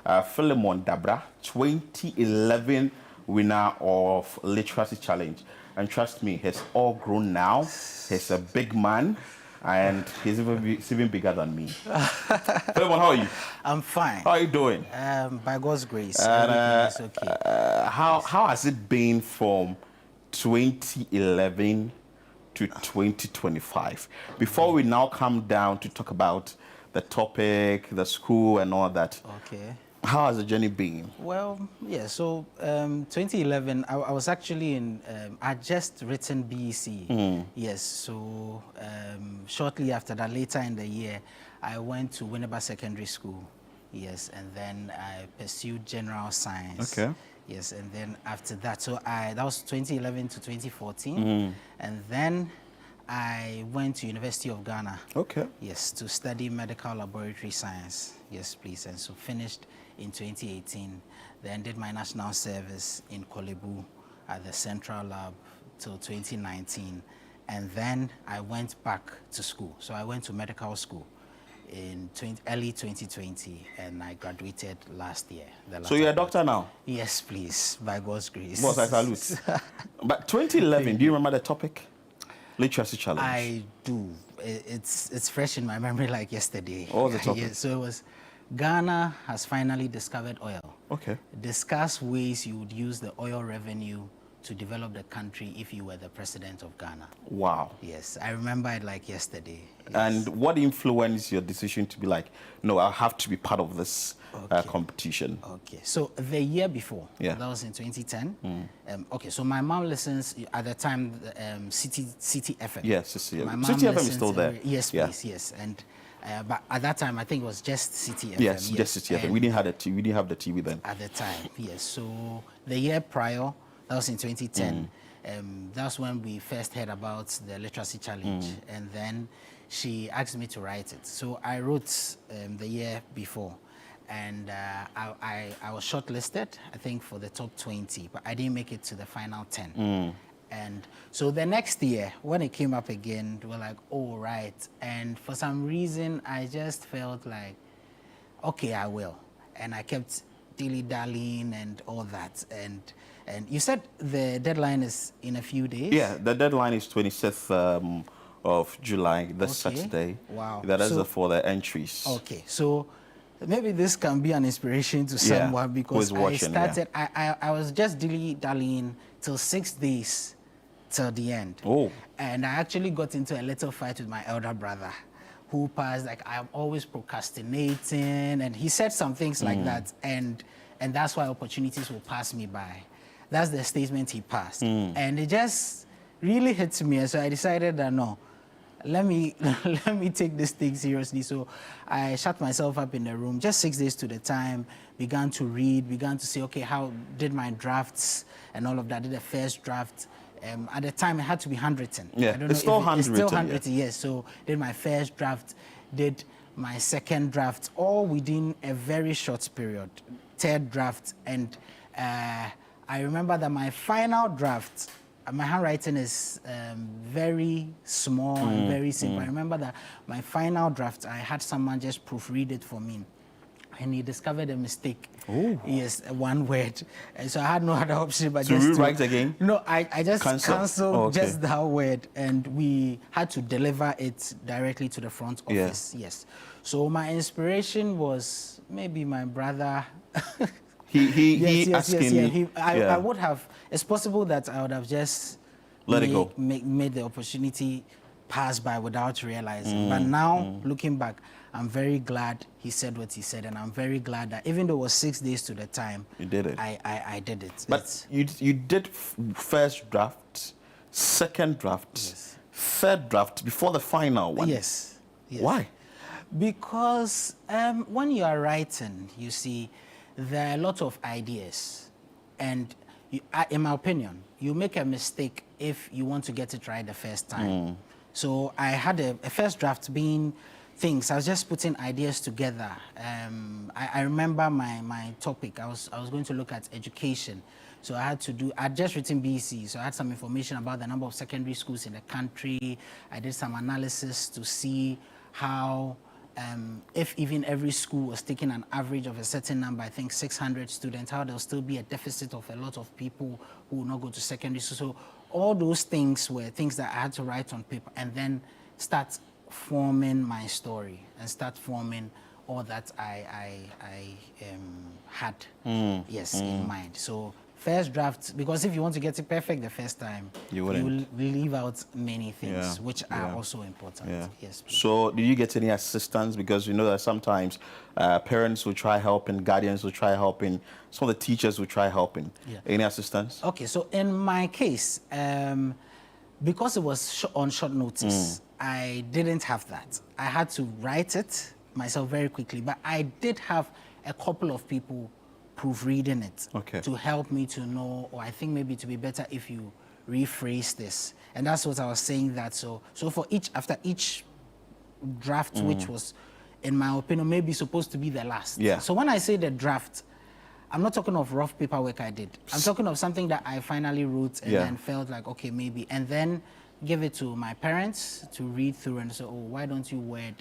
Philemon Dabrah, 2011 winner of Literacy Challenge. And trust me, he's all grown now. He's a big man, and he's even bigger than me. Philemon, how are you? I'm fine. How are you doing? By God's grace, everything is okay. How has it been from 2011 to 2025? Before we now come down to talk about the topic, the school, and all that. Okay. How has the journey been? Well, yeah, so 2011, I was actually in, I just written BEC. Yes, so shortly after that, later in the year, I went to Winneba Secondary School. Yes, and then I pursued general science. Okay. Yes, and then after that, so that was 2011 to 2014. And then I went to University of Ghana. Okay. Yes, to study medical laboratory science. Yes, please. And so finished in 2018. Then did my national service in Kolebu at the Central Lab till 2019. And then I went back to school. So I went to medical school in early 2020, and I graduated last year. So you're a doctor now? Yes, please, by God's grace. Boss, I salute. But 2011, do you remember the topic? Literacy Challenge. I do. It's fresh in my memory like yesterday. What was the topic? Yeah, so it was, Ghana has finally discovered oil. Okay. Discuss ways you would use the oil revenue to develop the country if you were the president of Ghana. Wow. Yes, I remember it like yesterday. Yes. And what influenced your decision to be like, no, I have to be part of this competition? Okay, so the year before, that was in 2010. Okay, so my mom listens at the time, City FM. Yes, City FM. City FM is still there. Yes, please, yes. And but at that time, I think it was just City FM. Yes, just City FM. We didn't have the TV. We didn't have the TV then. At the time, yes. So the year prior, that was in 2010. That's when we first heard about the Literacy Challenge, and then she asked me to write it. So I wrote the year before, and I was shortlisted, I think, for the top 20, but I didn't make it to the final 10. And so the next year, when it came up again, we were like, oh, right. And for some reason, I just felt like, okay, I will. And I kept dilly-dallying and all that. And you said the deadline is in a few days? Yeah, the deadline is 26th of July, this Saturday. Wow. That is for the entries. Okay, so maybe this can be an inspiration to someone, because I was just dilly-dallying till 6 days till the end. Oh. And I actually got into a little fight with my elder brother, who passed, like, I'm always procrastinating, and he said some things like that, and that's why opportunities will pass me by. That's the statement he passed. And it just really hit me, and so I decided that, no, let me take this thing seriously. So I shut myself up in the room, just 6 days to the time, began to read, began to say, okay, how did my drafts and all of that, did the first draft. At the time, it had to be handwritten. Yeah, I don't know it's still handwritten. It's still handwritten, yes. So did my first draft, did my second draft, all within a very short period. Third draft, and I remember that my final draft, my handwriting is very small and very simple. I remember that my final draft, I had someone just proofread it for me, and he discovered a mistake. Ooh. Yes, one word. And so I had no other option but just to rewrite again? No, I just canceled okay. just that word, and we had to deliver it directly to the front office. Yes. So my inspiration was maybe my brother. I would have. It's possible that I would have just made the opportunity pass by without realizing. But now, looking back, I'm very glad he said what he said, and I'm very glad that even though it was 6 days to the time, you did it. I did it. But you did first draft, second draft, third draft before the final one. Yes. Why? Because when you are writing, you see, there are a lot of ideas, and in my opinion, you make a mistake if you want to get it right the first time. So I had a first draft being things. I was just putting ideas together. I remember my topic. I was going to look at education. So I'd just written BC, so I had some information about the number of secondary schools in the country. I did some analysis to see how if even every school was taking an average of a certain number, I think 600 students, how there'll still be a deficit of a lot of people who will not go to secondary school. So all those things were things that I had to write on paper and then start forming my story and start forming all that I had, in mind. So first draft, because if you want to get it perfect the first time, you will leave out many things, which are also important. Yeah. Yes. So did you get any assistance? Because you know that sometimes parents will try helping, guardians will try helping, some of the teachers will try helping. Yeah. Any assistance? Okay, so in my case, because it was on short notice, I didn't have that. I had to write it myself very quickly, but I did have a couple of people proofreading it to help me to know, or I think maybe to be better if you rephrase this. And that's what I was saying that. So for after each draft, which was, in my opinion, maybe supposed to be the last. Yeah. So when I say the draft, I'm not talking of rough paperwork I did. I'm talking of something that I finally wrote and then felt like, okay, maybe. And then give it to my parents to read through and say, oh, why don't you word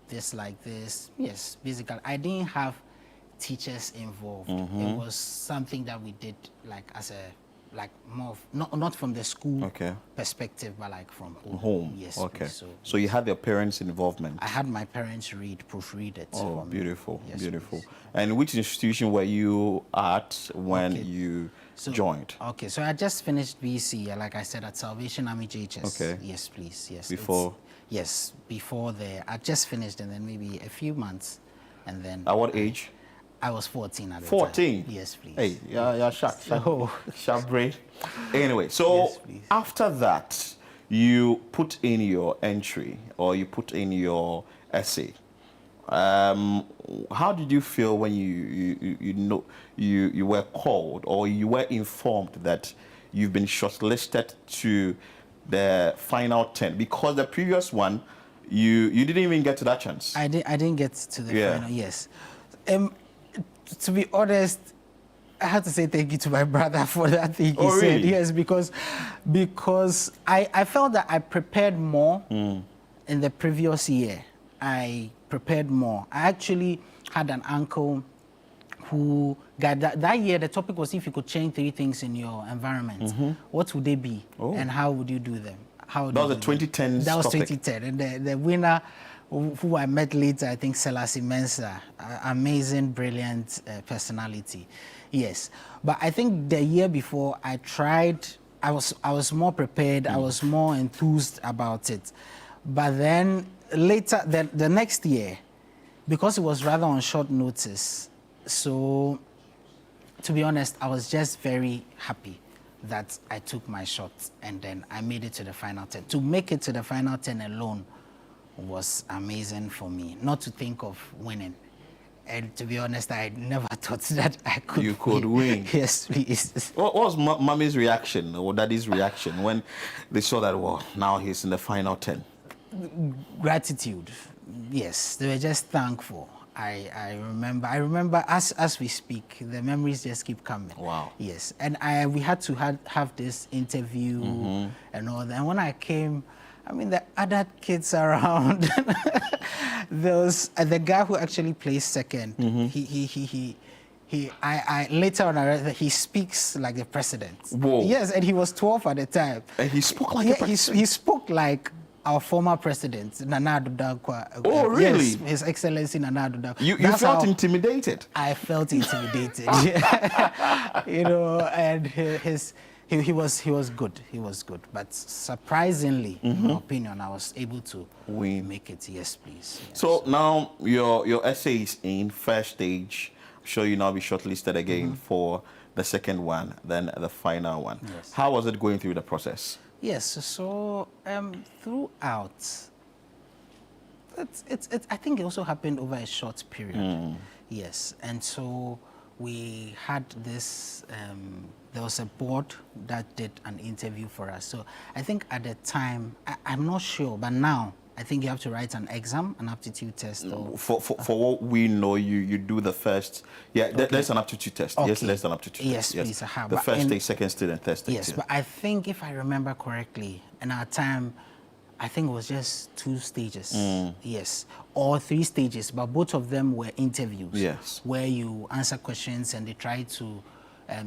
this like this? Yes, basically. I didn't have teachers involved. It was something that we did like as a, like more, not from the school perspective, but like from home. Yes. Okay. So you had your parents' involvement? I had my parents proofread it. Oh, beautiful, yes, beautiful. Please. And which institution were you at when you joined? Okay, so I just finished BC, like I said, at Salvation Army JHS. Okay. Yes, please. Yes. Before? Yes, before I just finished, and then maybe a few months, and then. At what age? I was 14 at the time. 14? Yes, please. Hey, yeah, sharp brain. Anyway, so after that, you put in your entry or you put in your essay. How did you feel when you were called or you were informed that you've been shortlisted to the final 10? Because the previous one, you didn't even get to that chance. I didn't get to the final. Yes. To be honest, I have to say thank you to my brother for that thing he said. Really? Yes, because I felt that I prepared more in the previous year. I prepared more. I actually had an uncle who got that year. The topic was if you could change 3 things in your environment, what would they be, and how would you do them? That was a 2010. That was 2010, and the winner, who I met later, I think Selassie Mensah, amazing, brilliant personality. Yes, but I think the year before I tried, I was more prepared, I was more enthused about it. But then later, the next year, because it was rather on short notice, so to be honest, I was just very happy that I took my shot and then I made it to the final 10. To make it to the final 10 alone was amazing for me, not to think of winning. And to be honest, I never thought that I could You could win. Yes, please. What was mommy's reaction or daddy's reaction when they saw that, well, now he's in the final 10? Gratitude. Yes, they were just thankful. I remember as we speak, the memories just keep coming. Wow. Yes, and we had to have this interview and all that. And when I came, I mean, the other kids around, there was the guy who actually placed second. I later on I read that he speaks like the president. Whoa. Yes, and he was 12 at the time. And he spoke like a president? He spoke like our former president, Nana Addo Dankwa. Oh, really? Yes, His Excellency Nana Addo Dankwa. You felt intimidated? I felt intimidated. You know, and he was good. He was good. But surprisingly, in my opinion, I was able to make it. Yes, please. Yes. So now your essay is in first stage. I'm sure you'll now be shortlisted again for the second one, then the final one. Yes. How was it going through the process? Yes, so throughout, I think it also happened over a short period. Yes, and so we had this, there was a board that did an interview for us. So I think at the time, I'm not sure, but now I think you have to write an exam, an aptitude test. Or, for what we know, you do the first, there's an aptitude test. Okay. Yes, there's an aptitude test. Yes, please, I have. The first stage, second stage, and third stage. Yes, but I think if I remember correctly, in our time, I think it was just 2 stages. Yes, or 3 stages, but both of them were interviews. Yes. Where you answer questions and they try to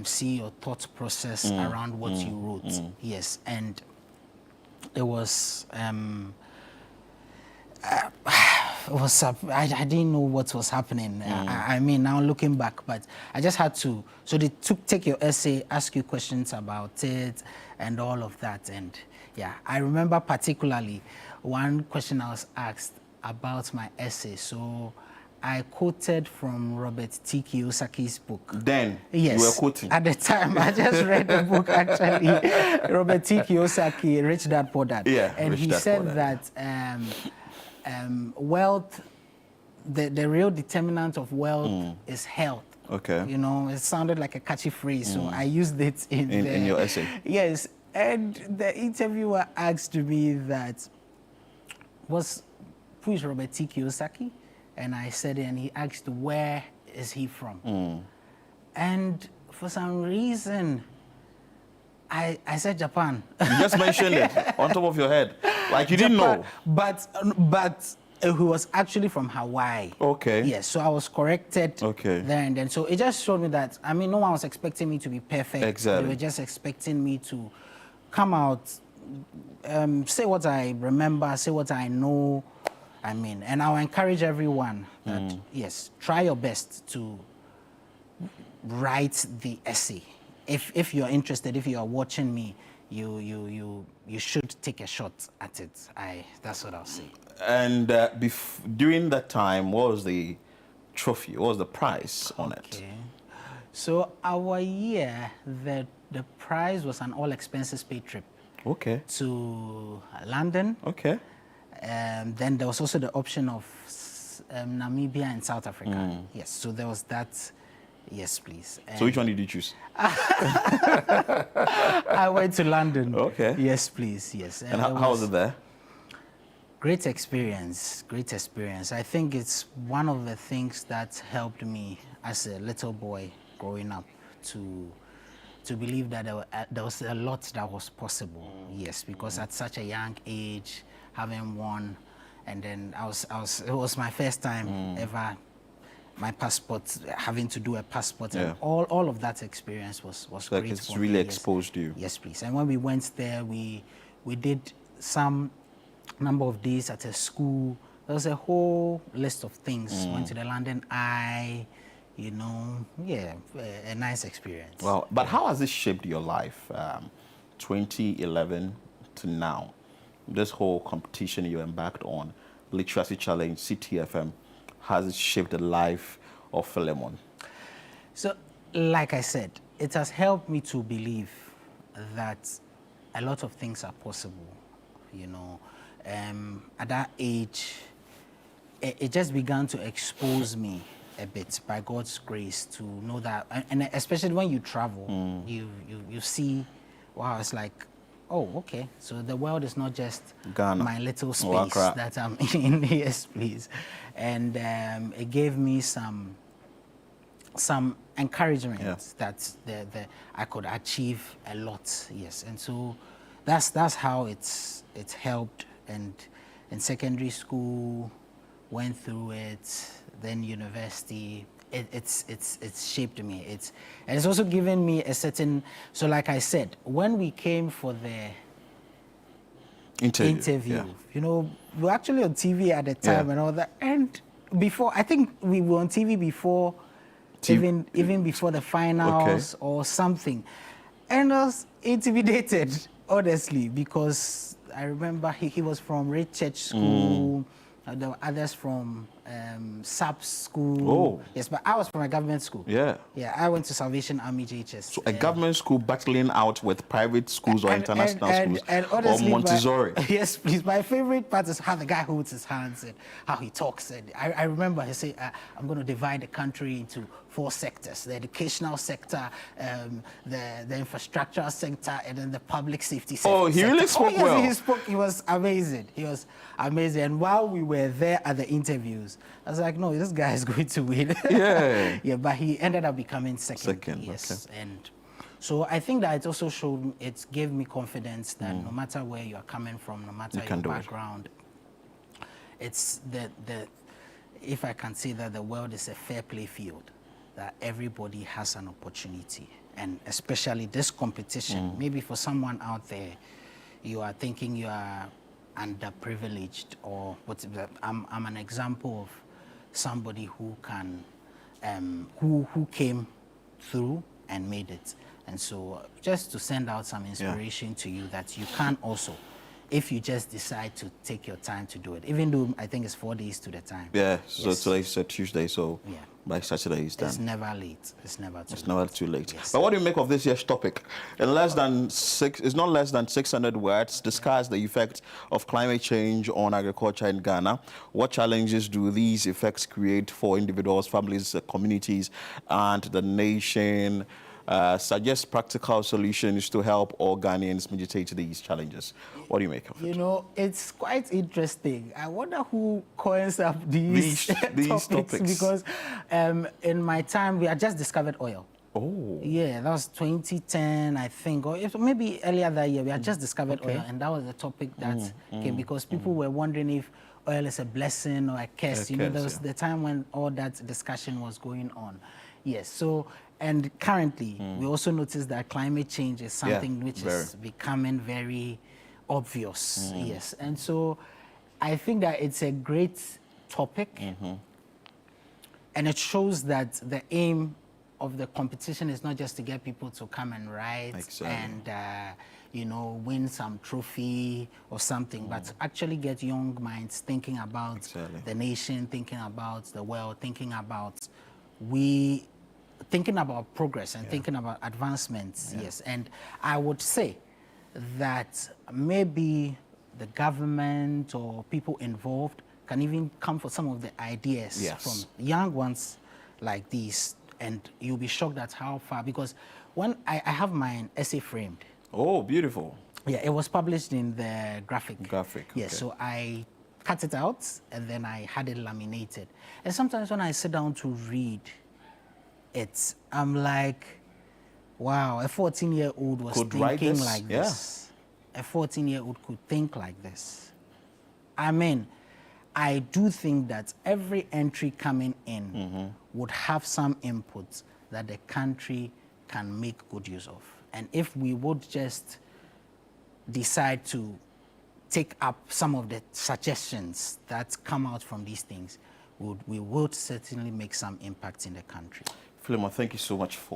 see your thought process around what you wrote. Yes, and it was. I didn't know what was happening. I mean, now looking back, but I just had to. So they take your essay, ask you questions about it, and all of that. And yeah, I remember particularly one question I was asked about my essay. So I quoted from Robert T. Kiyosaki's book. Then Yes, you were quoting. at the time, I just read the book actually. Robert T. Kiyosaki, Rich Dad Poor Dad. Yeah, and Rich he Dad, said Poor Dad. that wealth, the real determinant of wealth is health. Okay. You know, it sounded like a catchy phrase, so I used it In your essay. Yes, and the interviewer asked me that, who is Robert T. Kiyosaki? And I said it, and he asked, where is he from? And for some reason, I said Japan. You just mentioned it on top of your head. Like you didn't know. But he was actually from Hawaii. Okay. Yes, so I was corrected there and then. So it just showed me that, I mean, no one was expecting me to be perfect. Exactly. They were just expecting me to come out, say what I remember, say what I know. I mean, and I'll encourage everyone that, yes, try your best to write the essay. If you're interested, if you are watching me, you should take a shot at it. That's what I'll say. And during that time, what was the trophy? What was the prize on it? So our year, the prize was an all expenses paid trip. Okay. To London. Okay. Then there was also the option of Namibia and South Africa. Yes, so there was that. Yes, please. So which one did you choose? I went to London. Okay. Yes, please. Yes. And how was it there? Great experience. Great experience. I think it's one of the things that helped me as a little boy growing up to believe that there was a lot that was possible. Yes, because at such a young age, having won, and then it was my first time ever. My passport, having to do a passport, and all of that experience was like great. It's for really me. exposed you. Yes, please. And when we went there, we did some number of days at a school. There was a whole list of things. Went to the London Eye, you know, a nice experience. Wow. But how has it shaped your life, 2011 to now? This whole competition you embarked on, Literacy Challenge, CTFM, has it shaped the life of Philemon? So, like I said, it has helped me to believe that a lot of things are possible, you know. At that age, it just began to expose me a bit by God's grace to know that, and especially when you travel, you see, wow, it's like, oh, okay, so the world is not just Ghana, my little space that I'm in. Yes, please. And it gave me some encouragement that I could achieve a lot. Yes, and so that's how it's helped. And in secondary school, went through it. Then university. It's shaped me. And it's also given me a certain. So, like I said, when we came for the interview, you know, we were actually on TV at the time and all that. And before, I think we were on TV before, even before the finals or something. And I was intimidated, honestly, because I remember he was from Red Church School. There were others from SAP school. Oh. Yes, but I was from a government school. Yeah. Yeah, I went to Salvation Army JHS. So a government school battling out with private schools or international schools and honestly, or Montessori. Yes, please. My favorite part is how the guy holds his hands and how he talks. And I remember he said, I'm going to divide the country into 4 sectors: the educational sector, the infrastructural sector, and then the public safety sector. Oh, he really spoke well. He spoke. He was amazing. He was amazing. And while we were there at the interviews, I was like, no, this guy is going to win. Yeah. Yeah, but he ended up becoming second. Second, yes. okay. And So I think that it also it gave me confidence that no matter where you are coming from, no matter your background, it's if I can say that the world is a fair play field, that everybody has an opportunity. And especially this competition, maybe for someone out there, you are thinking you are underprivileged, or I'm an example of somebody who can, who came through and made it. And so just to send out some inspiration to you that you can also, if you just decide to take your time to do it, even though I think it's 4 days to the time. Yeah, so today's Tuesday, so by Saturday it's done. It's never late. It's never too late. It's never too late. Yes. But what do you make of this year's topic? In less than it's not less than 600 words, discuss the effect of climate change on agriculture in Ghana. What challenges do these effects create for individuals, families, communities, and the nation? Suggest practical solutions to help all Ghanaians mitigate these challenges. What do you make of it? You know, it's quite interesting. I wonder who coins up these topics, because in my time, we had just discovered oil. Oh. Yeah, that was 2010, I think, or maybe earlier that year. We had just discovered oil, and that was the topic that came, because people were wondering if oil is a blessing or a curse. You know, there was the time when all that discussion was going on. Yes, so, and currently, we also notice that climate change is something which is becoming very obvious. Yes, and so I think that it's a great topic, and it shows that the aim of the competition is not just to get people to come and ride and you know, win some trophy or something, but actually get young minds thinking about the nation, thinking about the world, thinking about progress and thinking about advancements. Yes, and I would say that maybe the government or people involved can even come for some of the ideas from young ones like these, and you'll be shocked at how far, because when I have my essay framed. Oh, beautiful. Yeah, it was published in the graphic. Yes, so I cut it out and then I had it laminated. And sometimes when I sit down to read it, I'm like, wow, a 14-year-old was thinking like this. A 14-year-old could think like this. I mean, I do think that every entry coming in would have some input that the country can make good use of. And if we would just decide to take up some of the suggestions that come out from these things, we would certainly make some impact in the country. Philemon, thank you so much for